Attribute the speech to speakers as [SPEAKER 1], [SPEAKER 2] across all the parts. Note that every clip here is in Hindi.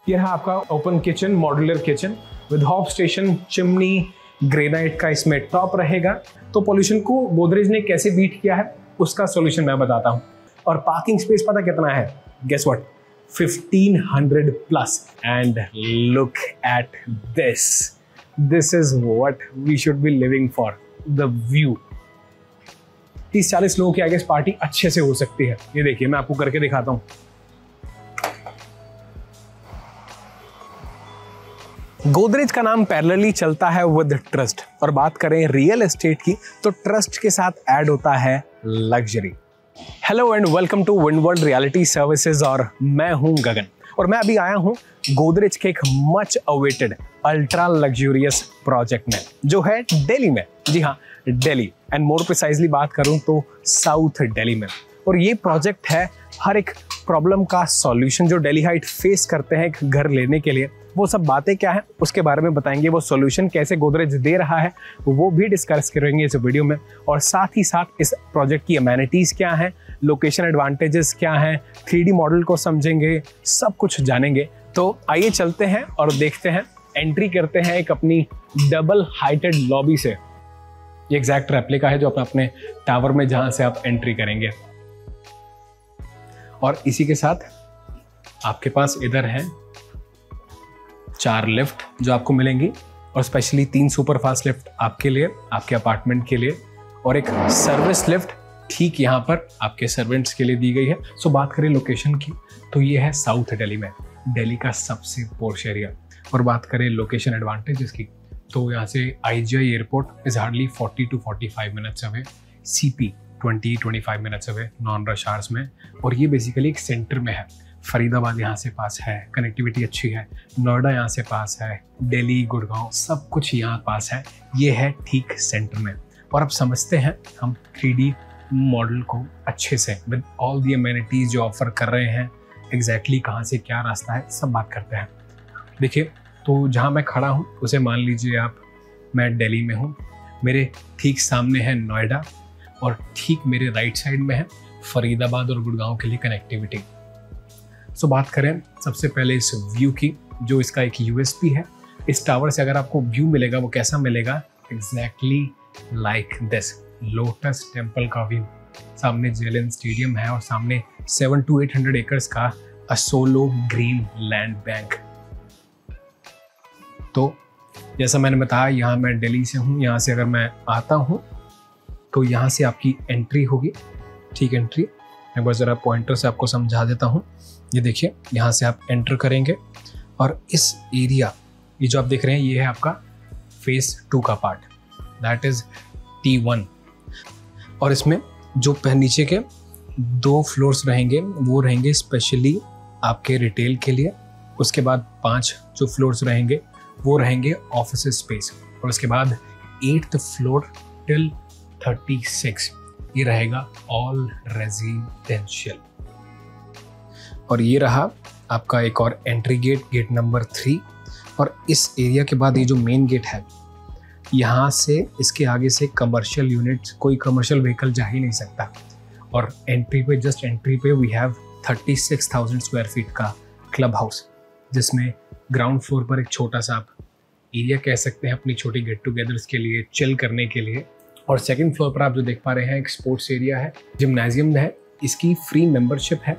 [SPEAKER 1] ये है आपका open kitchen, modular kitchen with hob station, chimney, granite का इसमें टॉप रहेगा। तो पॉल्यूशन को गोदरेज ने कैसे बीट किया है उसका सॉल्यूशन मैं बताता हूँ। और पार्किंग स्पेस पता कितना है? Guess what? 1500 plus. And look at this, this is what we should be living for, the view. 30-40 लोगों की आगे पार्टी अच्छे से हो सकती है। ये देखिए, मैं आपको करके दिखाता हूँ। गोदरेज का नाम पैरेलली चलता है विद ट्रस्ट। और बात करें रियल एस्टेट की तो ट्रस्ट के साथ ऐड होता है luxury. Hello and welcome to Windworld realty services और मैं हूं गगन। और मैं अभी आया हूं गोदरेज के एक much awaited ultra luxurious project में जो है दिल्ली में। जी हाँ, दिल्ली, एंड मोर प्रिसाइजली बात करूं तो साउथ दिल्ली में। और ये प्रोजेक्ट है हर एक प्रॉब्लम का सॉल्यूशन जो दिल्ली हाइट फेस करते हैं एक घर लेने के लिए। वो सब बातें क्या है उसके बारे में बताएंगे, वो सॉल्यूशन कैसे गोदरेज दे रहा है वो भी डिस्कस करेंगे इस वीडियो में। और साथ ही साथ इस प्रोजेक्ट की अमेनिटीज़ क्या हैं, लोकेशन एडवांटेजेस क्या हैं, 3D मॉडल को समझेंगे, सब कुछ जानेंगे। तो आइए चलते हैं और देखते हैं, एंट्री करते हैं एक अपनी डबल हाइटेड लॉबी से। ये एग्जैक्ट रेप्लिका है जो अपने टावर में जहाँ से आप एंट्री करेंगे। और इसी के साथ आपके पास इधर है 4 लिफ्ट जो आपको मिलेंगी, और स्पेशली 3 सुपर फास्ट लिफ्ट आपके लिए, आपके अपार्टमेंट के लिए, और एक सर्विस लिफ्ट ठीक यहाँ पर आपके सर्वेंट्स के लिए दी गई है। सो बात करें लोकेशन की तो ये है साउथ दिल्ली में, दिल्ली का सबसे पॉश एरिया। और बात करें लोकेशन एडवांटेजेस की तो यहाँ से IGI airport is hardly 40 to 45 minutes away, CP 20-25 minutes away non rush hours में। और ये बेसिकली एक सेंटर में है। फरीदाबाद यहाँ से पास है, कनेक्टिविटी अच्छी है, नोएडा यहाँ से पास है, दिल्ली, गुड़गांव सब कुछ यहाँ पास है। ये है ठीक सेंटर में। और अब समझते हैं हम 3D मॉडल को अच्छे से विद ऑल दी अमेनिटीज जो ऑफर कर रहे हैं, एग्जैक्टली कहाँ से क्या रास्ता है सब बात करते हैं। देखिए, तो जहाँ मैं खड़ा हूँ उसे मान लीजिए आप, मैं दिल्ली में हूँ, मेरे ठीक सामने है नोएडा और ठीक मेरे राइट साइड में है फरीदाबाद और गुड़गांव के लिए कनेक्टिविटी। सो बात करें सबसे पहले इस व्यू की, जो इसका एक USP है। इस टावर से अगर आपको व्यू मिलेगा वो कैसा मिलेगा? Exactly like this, lotus temple का व्यू। सामने जेलन स्टेडियम है और सामने 700 to 800 एकर्स का असोलो ग्रीन लैंड बैंक। तो जैसा मैंने बताया, यहाँ मैं दिल्ली से हूँ, यहाँ से अगर मैं आता हूँ तो यहाँ से आपकी एंट्री होगी। ठीक एंट्री, एक बार ज़रा पॉइंटर से आपको समझा देता हूँ। ये देखिए, यहाँ से आप एंटर करेंगे और इस एरिया, ये जो आप देख रहे हैं ये है आपका फेज 2 का पार्ट, दैट इज T1। और इसमें जो नीचे के 2 फ्लोर्स रहेंगे वो रहेंगे स्पेशली आपके रिटेल के लिए। उसके बाद 5 जो फ्लोर्स रहेंगे वो रहेंगे ऑफिस स्पेस। और उसके बाद 8th फ्लोर टिल 36 ये रहेगा ऑल रेजिडेंशियल। और ये रहा आपका एक और एंट्री गेट, गेट नंबर 3। और इस एरिया के बाद ये जो मेन गेट है, यहाँ से इसके आगे से कमर्शियल यूनिट्स, कोई कमर्शियल व्हीकल जा ही नहीं सकता। और एंट्री पे, जस्ट एंट्री पे वी हैव 36,000 स्क्वायर फीट का क्लब हाउस, जिसमें ग्राउंड फ्लोर पर एक छोटा सा आप एरिया कह सकते हैं अपनी छोटी गेट टुगेदर्स के लिए, चिल करने के लिए। और सेकंड फ्लोर पर आप जो देख पा रहे हैं एक स्पोर्ट्स एरिया है, जिम्नाजियम है, इसकी फ्री मेंबरशिप है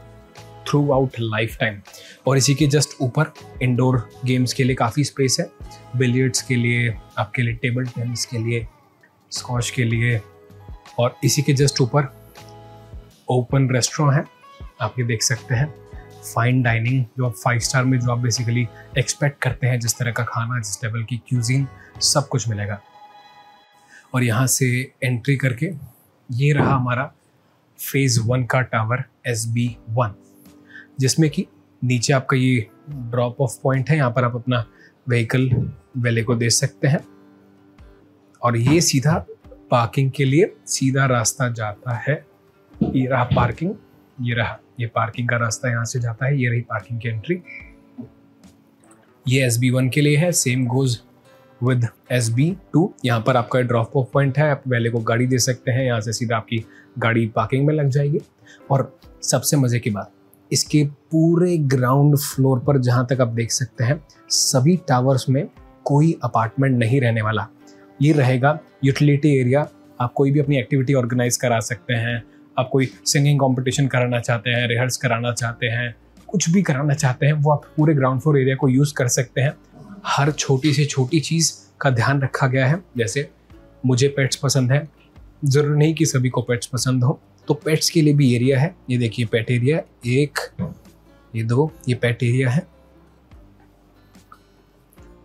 [SPEAKER 1] थ्रू आउट लाइफ टाइम। और इसी के जस्ट ऊपर इंडोर गेम्स के लिए काफ़ी स्पेस है, बिलियर्ड्स के लिए, आपके लिए टेबल टेनिस के लिए, स्क्वॉश के लिए। और इसी के जस्ट ऊपर ओपन रेस्टोरेंट है, आप ये देख सकते हैं। फाइन डाइनिंग जो आप 5 स्टार में जो आप बेसिकली एक्सपेक्ट करते हैं, जिस तरह का खाना, जिस लेवल की क्यूजीन, सब कुछ मिलेगा। और यहाँ से एंट्री करके ये रहा हमारा फेज़ 1 का टावर SB1, जिसमें कि नीचे आपका ये ड्रॉप ऑफ पॉइंट है। यहाँ पर आप अपना व्हीकल वैले को दे सकते हैं। और ये सीधा पार्किंग के लिए सीधा रास्ता जाता है। ये रहा पार्किंग, ये रहा, ये पार्किंग का रास्ता यहाँ से जाता है। ये रही पार्किंग की एंट्री। ये SB1 के लिए है, सेम गोज विद SB2। यहाँ पर आपका ड्रॉप ऑफ पॉइंट है, आप वैले को गाड़ी दे सकते हैं, यहाँ से सीधा आपकी गाड़ी पार्किंग में लग जाएगी। और सबसे मज़े की बात, इसके पूरे ग्राउंड फ्लोर पर जहाँ तक आप देख सकते हैं सभी टावर्स में कोई अपार्टमेंट नहीं रहने वाला। ये रहेगा यूटिलिटी एरिया। आप कोई भी अपनी एक्टिविटी ऑर्गेनाइज करा सकते हैं, आप कोई सिंगिंग कंपटीशन कराना चाहते हैं, रिहर्स कराना चाहते हैं, कुछ भी कराना चाहते हैं, वो आप पूरे ग्राउंड फ्लोर एरिया को यूज़ कर सकते हैं। हर छोटी से छोटी चीज़ का ध्यान रखा गया है। जैसे मुझे पेट्स पसंद है, ज़रूरी नहीं कि सभी को पेट्स पसंद हो, तो पेट्स के लिए भी एरिया है। ये देखिए पेट एरिया, 1, ये 2, ये पेट एरिया है।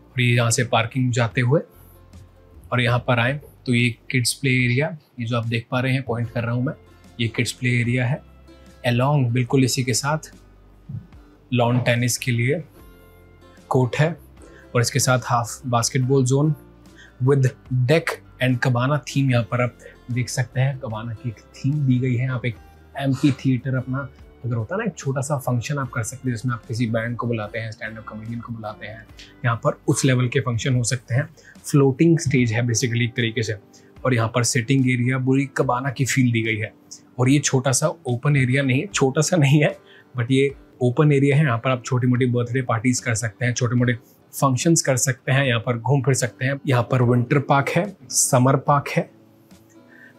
[SPEAKER 1] और ये यहाँ से पार्किंग जाते हुए और यहाँ पर आए तो ये किड्स प्ले एरिया, ये जो आप देख पा रहे हैं पॉइंट कर रहा हूँ मैं, ये किड्स प्ले एरिया है। अलोंग बिल्कुल इसी के साथ लॉन टेनिस के लिए कोर्ट है और इसके साथ half basketball zone with deck and cabana theme. यहाँ पर आप देख सकते हैं कबाना की एक थीम दी गई है। आप एक एम्पी थिएटर अपना अगर होता है ना, एक छोटा सा फंक्शन आप कर सकते हैं जिसमें आप किसी बैंड को बुलाते हैं, स्टैंड अप कॉमेडियन को बुलाते हैं, यहाँ पर उस लेवल के फंक्शन हो सकते हैं। फ्लोटिंग स्टेज है बेसिकली एक तरीके से। और यहाँ पर सिटिंग एरिया पूरी कबाना की फील दी गई है। और ये छोटा सा ओपन एरिया नहीं है, छोटा सा नहीं है बट ये ओपन एरिया है। यहाँ पर आप छोटी मोटी बर्थडे पार्टीज कर सकते हैं, छोटे मोटे फंक्शंस कर सकते हैं, यहाँ पर घूम फिर सकते हैं। यहाँ पर विंटर पार्क है, समर पार्क है।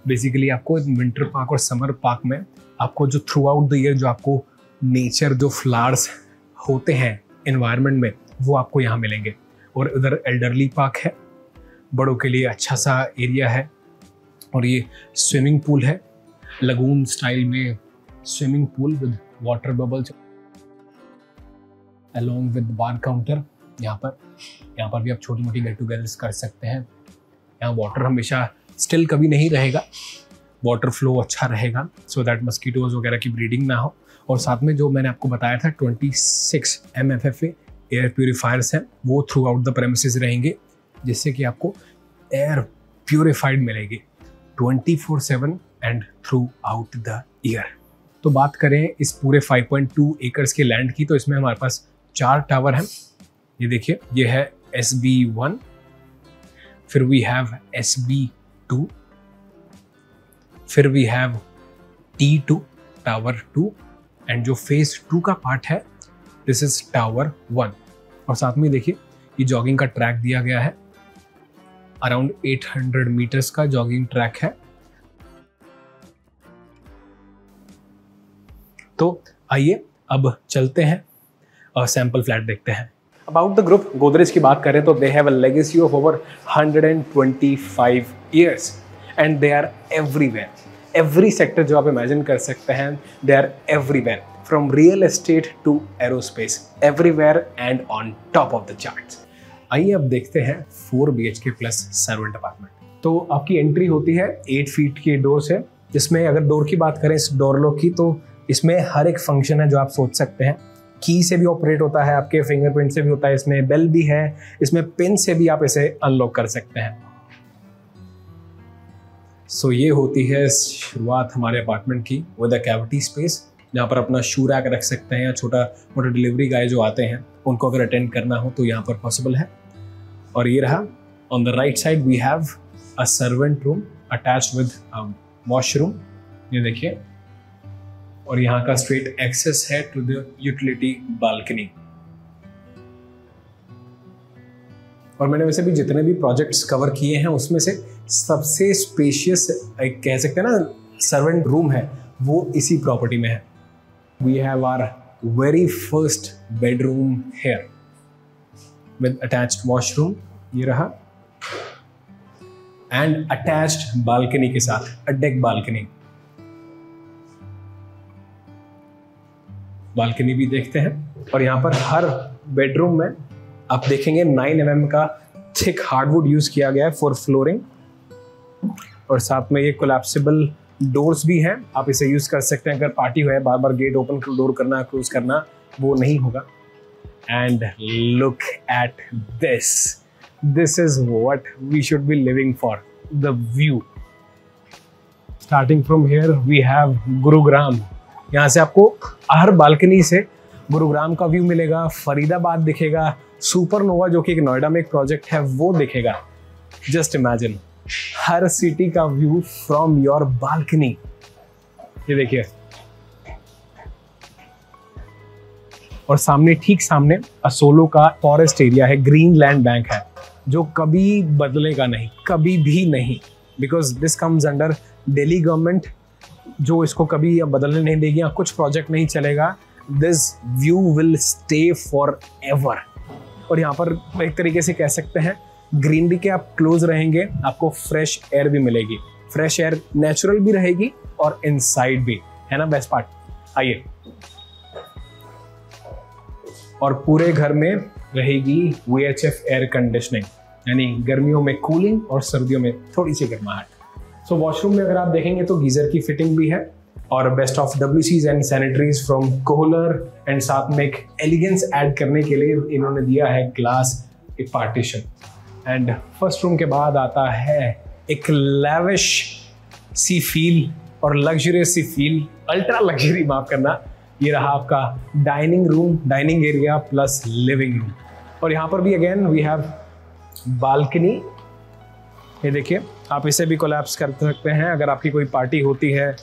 [SPEAKER 1] बेसिकली आपको विंटर पार्क और समर पार्क में आपको जो थ्रू आउट द ईयर जो आपको नेचर जो फ्लावर्स होते हैं एनवायरनमेंट में वो आपको यहाँ मिलेंगे। और उधर एल्डरली पार्क है, बड़ों के लिए अच्छा सा एरिया है। और ये स्विमिंग पूल है, लगून स्टाइल में swimming pool with water bubbles along with bar counter. यहाँ पर भी आप छोटी मोटी गेट टुगेदर्स कर सकते हैं। यहाँ वाटर हमेशा स्टिल कभी नहीं रहेगा, वाटर फ्लो अच्छा रहेगा सो दैट मस्कीटोज वगैरह की ब्रीडिंग ना हो। और साथ में जो मैंने आपको बताया था 26 MFFA एयर प्यूरीफायर्स हैं वो थ्रू आउट द प्रेमिसेस रहेंगे, जिससे कि आपको एयर प्यूरिफाइड मिलेगी 24/7 and through out the year. तो बात करें इस पूरे 5.2 एकर्स के लैंड की, तो इसमें हमारे पास 4 टावर हैं। ये देखिए, ये है SB1, फिर वी हैव SB2, फिर we have T2 tower 2 and जो फेज 2 का पार्ट है दिस इज टावर 1। और साथ में देखिए ये जॉगिंग का ट्रैक दिया गया है, अराउंड 800 मीटर्स का जॉगिंग ट्रैक है। तो आइए अब चलते हैं और सैंपल फ्लैट देखते हैं। अबाउट द ग्रुप गोदरेज की बात करें तो they have a legacy of over 125 years and they are everywhere. Every sector जो आप इमेजिन कर सकते हैं they are everywhere, from real estate to aerospace, everywhere and on top of the charts. आइए अब देखते हैं 4 BHK प्लस सर्वेंट अपार्टमेंट। तो आपकी एंट्री होती है 8 फीट की डोर से, जिसमें अगर डोर की बात करें इस डोर लॉक की, तो इसमें हर एक फंक्शन है जो आप सोच सकते हैं। की से भी ऑपरेट होता है, आपके फिंगरप्रिंट से भी होता है, इसमें बेल भी है, इसमें पिन से भी आप इसे अनलॉक कर सकते हैं। सो ये होती है शुरुआत हमारे अपार्टमेंट की विद अ कैविटी स्पेस, जहाँ पर अपना शू रैक रख सकते हैं या छोटा मोटा डिलीवरी गाय जो आते हैं उनको अगर अटेंड करना हो तो यहाँ पर पॉसिबल है। और ये रहा, on the right side we have a servant room attached with washroom, ये देखिए। और यहाँ का स्ट्रेट एक्सेस है टू द यूटिलिटी बालकनी। और मैंने वैसे भी जितने भी प्रोजेक्ट्स कवर किए हैं उसमें से सबसे स्पेशियस कह सकते हैं ना सर्वेंट रूम है वो इसी प्रॉपर्टी में है। We have our very first bedroom here with attached washroom, ये रहा, एंड अटैच्ड बालकनी के साथ, अ डेक बालकनी। बालकनी भी देखते हैं। और यहाँ पर हर बेडरूम में आप देखेंगे 9 mm का थिक हार्डवुड यूज किया गया है फॉर फ्लोरिंग। और साथ में ये कोलैप्सिबल डोर्स भी हैं, आप इसे यूज कर सकते हैं। अगर पार्टी हो, बार बार गेट ओपन डोर करना, क्लोज करना, वो नहीं होगा। And look at this, this is what we should be living for, the view. Starting from here we have Gurugram. यहाँ से आपको हर बालकनी से गुरुग्राम का व्यू मिलेगा, फरीदाबाद दिखेगा, सुपरनोवा जो कि एक नोएडा में एक प्रोजेक्ट है वो दिखेगा। जस्ट इमेजिन हर सिटी का व्यू फ्रॉम योर बालकनी। ये देखिए, और सामने ठीक सामने असोलो का फॉरेस्ट एरिया है, ग्रीन लैंड बैंक है, जो कभी बदलेगा नहीं, कभी भी नहीं, because this comes under Delhi government, जो इसको कभी बदलने नहीं देगी, या कुछ प्रोजेक्ट नहीं चलेगा। This view will stay for ever. और यहाँ पर एक तरीके से कह सकते हैं ग्रीनरी के आप क्लोज रहेंगे, आपको फ्रेश एयर भी मिलेगी, फ्रेश एयर नेचुरल भी रहेगी और इनसाइड भी, है ना बेस्ट पार्ट। आइए, और पूरे घर में रहेगी VHF एयर कंडीशनिंग, यानी गर्मियों में कूलिंग और सर्दियों में थोड़ी सी गर्माहट। सो वॉशरूम में अगर आप देखेंगे तो गीजर की फिटिंग भी है, और best of WCs and sanitaries from Kohler, and साथ में एक एलिगेंस ऐड करने के लिए इन्होंने दिया है ग्लास एक पार्टीशन। एंड फर्स्ट रूम के बाद आता है एक लैविश सी फील और लग्जरियस सी फील, अल्ट्रा लग्जरी माफ करना। ये रहा आपका dining room, dining area plus living room. और यहाँ पर भी अगेन वी हैव बालकनी। ये देखिए, आप इसे भी कोलैप्स कर सकते हैं अगर आपकी कोई पार्टी होती है,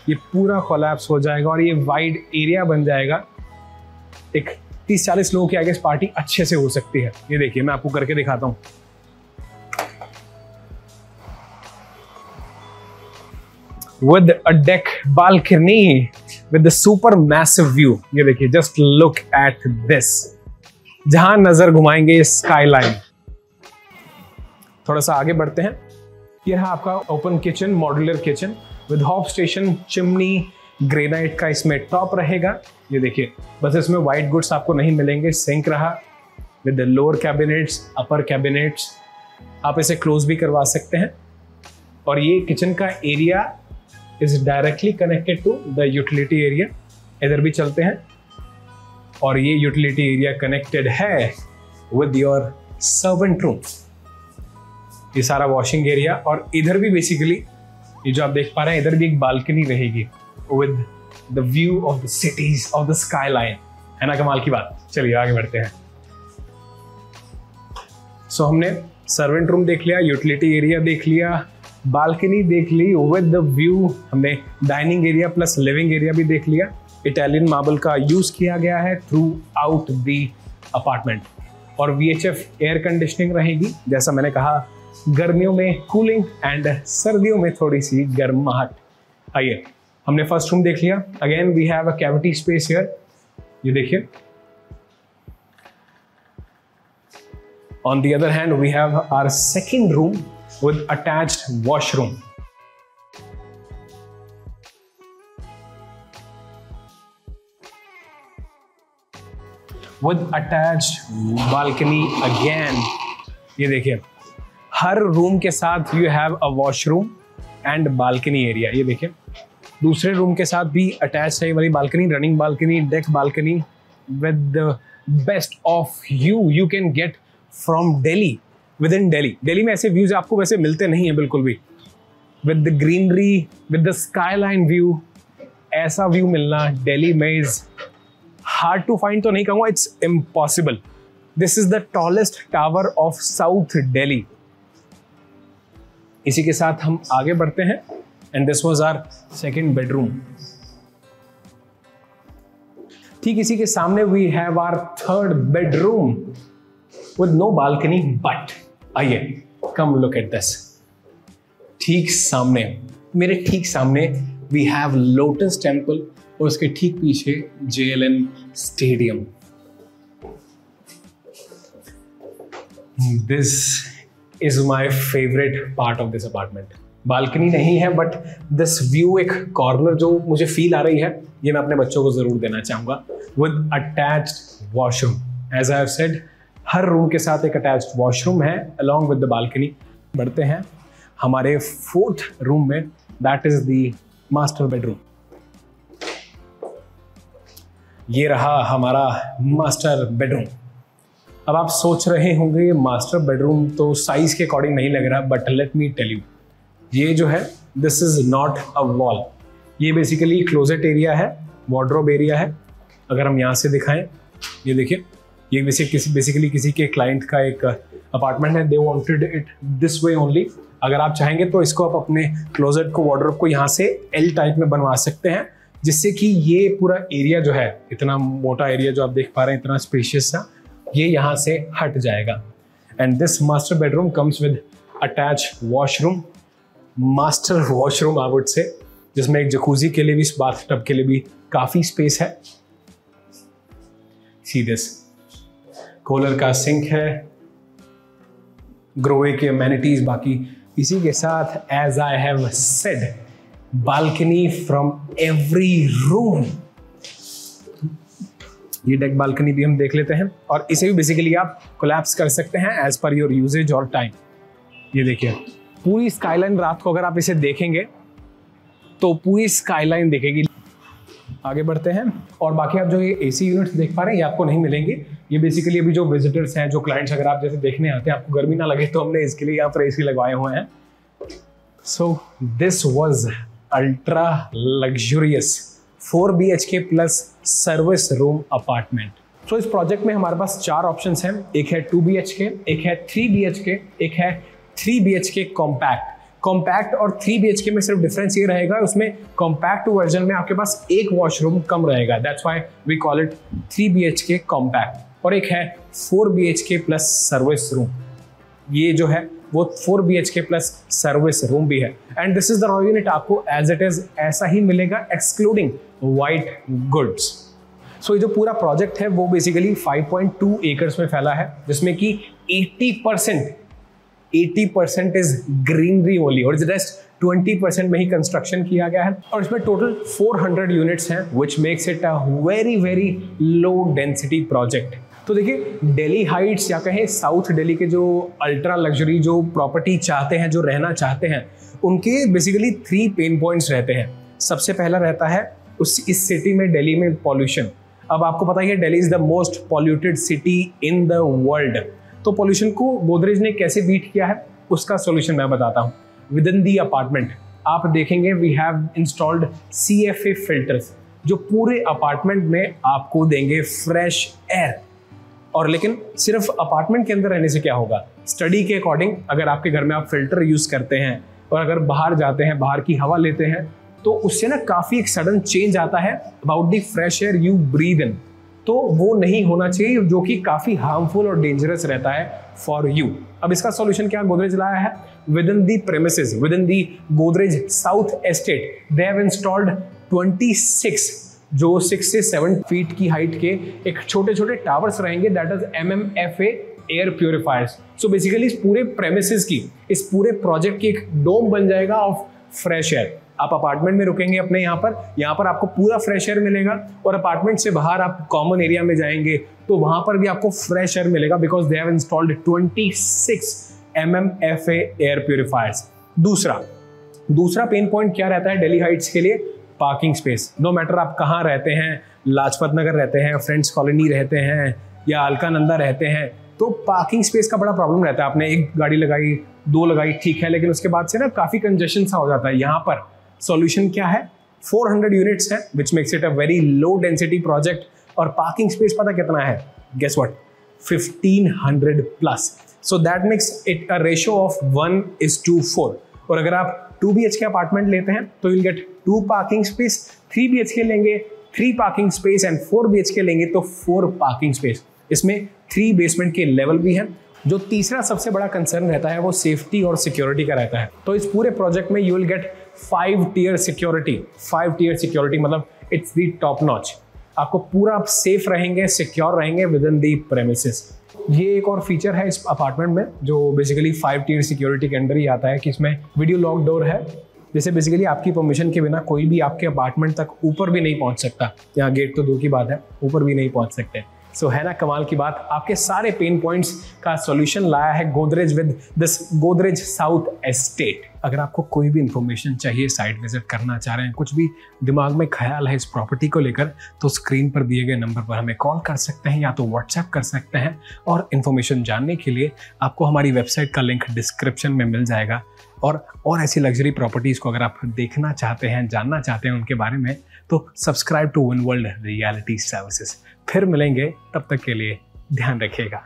[SPEAKER 1] ये पूरा कोलैप्स हो जाएगा और ये वाइड एरिया बन जाएगा। एक 30-40 लोगों की आगे पार्टी अच्छे से हो सकती है। ये देखिए, मैं आपको करके दिखाता हूँ। With a deck balcony with the super massive view, ये देखिए, just look at this। जहां नजर घुमाएंगे स्काईलाइन। थोड़ा सा आगे बढ़ते हैं। ये रहा आपका open kitchen, modular kitchen with hob station, chimney, granite का इसमें टॉप रहेगा। ये देखिए, बस इसमें व्हाइट गुड्स आपको नहीं मिलेंगे। सिंक रहा with lower cabinets, upper cabinets, आप इसे क्लोज भी करवा सकते हैं। और ये किचन का area is directly connected to the utility area. इधर भी चलते हैं, और ये यूटिलिटी एरिया कनेक्टेड है विद योर सर्वेंट रूम। ये सारा वॉशिंग एरिया, और इधर भी बेसिकली ये जो आप देख पा रहे हैं, इधर भी एक बालकनी रहेगी with the view of the cities of the skyline. है ना कमाल की बात। चलिए आगे बढ़ते हैं। सो हमने सर्वेंट रूम देख लिया, यूटिलिटी एरिया देख लिया, बालकनी देख ली विद द व्यू, हमने dining area plus living area भी देख लिया। इटालियन मार्बल का यूज किया गया है थ्रू आउट द अपार्टमेंट, और VHF एयर कंडीशनिंग रहेगी। जैसा मैंने कहा, गर्मियों में कूलिंग एंड सर्दियों में थोड़ी सी गर्माहट। आइए, हमने फर्स्ट रूम देख लिया। Again we have a cavity space here. ये देखिए, on the other hand we have our second room with attached washroom. With attached balcony again. ये देखिए, हर रूम के साथ you have a washroom and balcony area। ये देखिए, दूसरे रूम के साथ भी अटैच है वाली balcony, running balcony, deck balcony with the best of you can get from Delhi। With in Delhi में ऐसे व्यूज आपको वैसे मिलते नहीं है बिल्कुल भी। With the greenery, with the skyline view, ऐसा व्यू मिलना दिल्ली में इज हार्ड टू फाइंड तो नहीं कहूँगा, it's impossible. This is the tallest tower of south Delhi. इसी के साथ हम आगे बढ़ते हैं, and this was our second bedroom. ठीक इसी के सामने we have our third bedroom with no balcony, but आइए, कम लुक एट दिस। ठीक सामने, मेरे ठीक सामने वी हैव लोटस टेम्पल, और उसके ठीक पीछे JLN stadium. This is my favourite part of this apartment. Balcony नहीं है, बट दिस व्यू, एक कॉर्नर जो मुझे फील आ रही है, ये मैं अपने बच्चों को जरूर देना चाहूंगा। With attached washroom, as I have said, हर रूम के साथ एक अटैच्ड वॉशरूम है अलॉन्ग विद द बालकनी। बढ़ते हैं हमारे फोर्थ रूम में, that is the master bedroom. ये रहा हमारा मास्टर बेडरूम। अब आप सोच रहे होंगे मास्टर बेडरूम तो साइज के अकॉर्डिंग नहीं लग रहा, but let me tell you, ये जो है this is not a wall, ये बेसिकली क्लोजेट एरिया है, वार्डरोब एरिया है। अगर हम यहाँ से दिखाएं, ये देखिए, ये बेसिकली किसी के क्लाइंट का एक अपार्टमेंट है, they wanted it this way only. अगर आप चाहेंगे तो इसको आप अपने क्लोजेट को, वार्डरोब को यहाँ से L टाइप में बनवा सकते हैं, जिससे कि ये पूरा एरिया जो है, इतना मोटा एरिया जो आप देख पा रहे हैं, इतना स्पेशियस सा, ये यहाँ से हट जाएगा। And this master bedroom comes with attach washroom, master washroom I would say, जिसमें एक जकूजी के लिए भी, बाथटब के लिए भी काफी स्पेस है। सी दिस, कूलर का सिंक है, ग्रोवे के अमेनिटीज बाकी। इसी के साथ as I have said, balcony from every room. ये डेक बालकनी भी हम देख लेते हैं, और इसे भी बेसिकली आप कोलैप्स कर सकते हैं एज पर योर यूजेज और टाइम। ये देखिए पूरी स्काईलाइन, रात को अगर आप इसे देखेंगे तो पूरी स्काईलाइन दिखेगी। आगे बढ़ते हैं, और बाकी आप जो ये एसी यूनिट्स देख पा रहे हैं ये आपको नहीं मिलेंगे। ये बेसिकली अभी जो विजिटर्स हैं, जो क्लाइंट्स अगर आप जैसे देखने आते हैं, आपको गर्मी ना लगे तो हमने इसके लिए यहाँ पर एसी लगवाए हुए हैं। So this was ultra luxurious 4 BHK plus service room apartment. So इस प्रोजेक्ट में हमारे पास 4 ऑप्शंस हैं। एक है 2 BHK, एक है 3 BHK, एक है 3 BHK कॉम्पैक्ट। कॉम्पैक्ट और 3 BHK में सिर्फ डिफरेंस ये रहेगा, उसमें कॉम्पैक्ट वर्जन में आपके पास एक वॉशरूम कम रहेगा, that's why we call it 3 BHK compact. और एक है 4 BHK प्लस सर्विस रूम, ये जो है वो 4 BHK प्लस सर्विस रूम भी है। And this is the raw unit, आपको एज इट इज ऐसा ही मिलेगा, एक्सक्लूडिंग वाइट गुड्स। सो ये जो पूरा प्रोजेक्ट है वो बेसिकली 5.2 एकर्स में फैला है, जिसमें कि 80% इज ग्रीनरी ओनली, और रेस्ट 20% में ही कंस्ट्रक्शन किया गया है। और इसमें टोटल 400 यूनिट्स हैं, विच makes it a very very low density project. तो देखिए दिल्ली हाइट्स या कहें साउथ दिल्ली के जो अल्ट्रा लग्जरी जो प्रॉपर्टी चाहते हैं, जो रहना चाहते हैं, उनके बेसिकली 3 पेन पॉइंट्स रहते हैं। सबसे पहला रहता है इस सिटी में, दिल्ली में पॉल्यूशन। अब आपको पता ही है Delhi is the most polluted city in the world. तो पॉल्यूशन को गोदरेज ने कैसे बीट किया है उसका सॉल्यूशन मैं बताता हूँ। विद इन दी अपार्टमेंट आप देखेंगे we have installed CFA filters, जो पूरे अपार्टमेंट में आपको देंगे फ्रेश एयर। और लेकिन सिर्फ अपार्टमेंट के अंदर रहने से क्या होगा, स्टडी के अकॉर्डिंग अगर आपके घर में आप फिल्टर यूज करते हैं और अगर बाहर जाते हैं, बाहर की हवा लेते हैं, तो उससे ना काफी एक सडन चेंज आता है about the fresh air you breathe in. तो वो नहीं होना चाहिए, जो कि काफी हार्मफुल और डेंजरस रहता है फॉर यू। अब इसका सॉल्यूशन क्या गोदरेज लाया है, with in the premises, with in the Godrej south estate they have installed 26 जो 6 से 7 फीट की हाइट के एक छोटे छोटे टावर्स रहेंगे, that is MMFA air purifiers. So basically इस पूरे प्रेमिसेस की, इस पूरे प्रोजेक्ट की एक डोम बन जाएगा ऑफ फ्रेश एयर। आप अपार्टमेंट में रुकेंगे अपने यहाँ पर आपको पूरा फ्रेश एयर मिलेगा, और अपार्टमेंट से बाहर आप कॉमन एरिया में जाएंगे तो वहां पर भी आपको फ्रेश एयर मिलेगा, because they have installed 26 MMFA air purifiers. दूसरा पेन पॉइंट क्या रहता है दिल्ली हाइट्स के लिए, पार्किंग स्पेस। नो मैटर आप कहाँ रहते हैं, लाजपत नगर रहते हैं, फ्रेंड्स कॉलोनी रहते हैं या अलकानंदा रहते हैं, तो पार्किंग स्पेस का बड़ा प्रॉब्लम रहता है। आपने एक गाड़ी लगाई, 2 लगाई, ठीक है, लेकिन उसके बाद से ना काफी कंजेशन सा हो जाता है। यहाँ पर सॉल्यूशन क्या है, 400 यूनिट्स है, which makes it a very low density project. और पार्किंग स्पेस पता कितना है, guess what, 1500 plus. So that makes it a ratio of 1:4। और अगर आप 2 BHK अपार्टमेंट लेते हैं तो you'll get 2 parking space, 3 BHK लेंगे 3 पार्किंग स्पेस, एंड 4 BHK लेंगे तो 4 पार्किंग स्पेस। इसमें 3 बेसमेंट के लेवल भी हैं। जो तीसरा सबसे बड़ा कंसर्न रहता है वो सेफ्टी और सिक्योरिटी का रहता है। तो इस पूरे प्रोजेक्ट में you will get 5 tier security. 5 tier security मतलब इट्स दी टॉप नॉच। आपको पूरा आप सेफ रहेंगे, सिक्योर रहेंगे विद इन दी प्रेमिसेस। ये एक और फीचर है इस अपार्टमेंट में जो बेसिकली 5 tier सिक्योरिटी के अंडर ही आता है, कि इसमें वीडियो लॉक डोर है, जैसे बेसिकली आपकी परमिशन के बिना कोई भी आपके अपार्टमेंट तक ऊपर भी नहीं पहुंच सकता। यहाँ गेट तो दूर की बात है, ऊपर भी नहीं पहुंच सकते। सो है ना कमाल की बात, आपके सारे पेन पॉइंट्स का सॉल्यूशन लाया है Godrej with this Godrej south estate. अगर आपको कोई भी इंफॉर्मेशन चाहिए, साइट विजिट करना चाह रहे हैं, कुछ भी दिमाग में ख्याल है इस प्रॉपर्टी को लेकर, तो स्क्रीन पर दिए गए नंबर पर हमें कॉल कर सकते हैं या तो व्हाट्सएप कर सकते हैं। और इन्फॉर्मेशन जानने के लिए आपको हमारी वेबसाइट का लिंक डिस्क्रिप्शन में मिल जाएगा। और ऐसी लग्जरी प्रॉपर्टीज़ को अगर आप देखना चाहते हैं, जानना चाहते हैं उनके बारे में, तो subscribe to one world realty services. फिर मिलेंगे, तब तक के लिए ध्यान रखिएगा।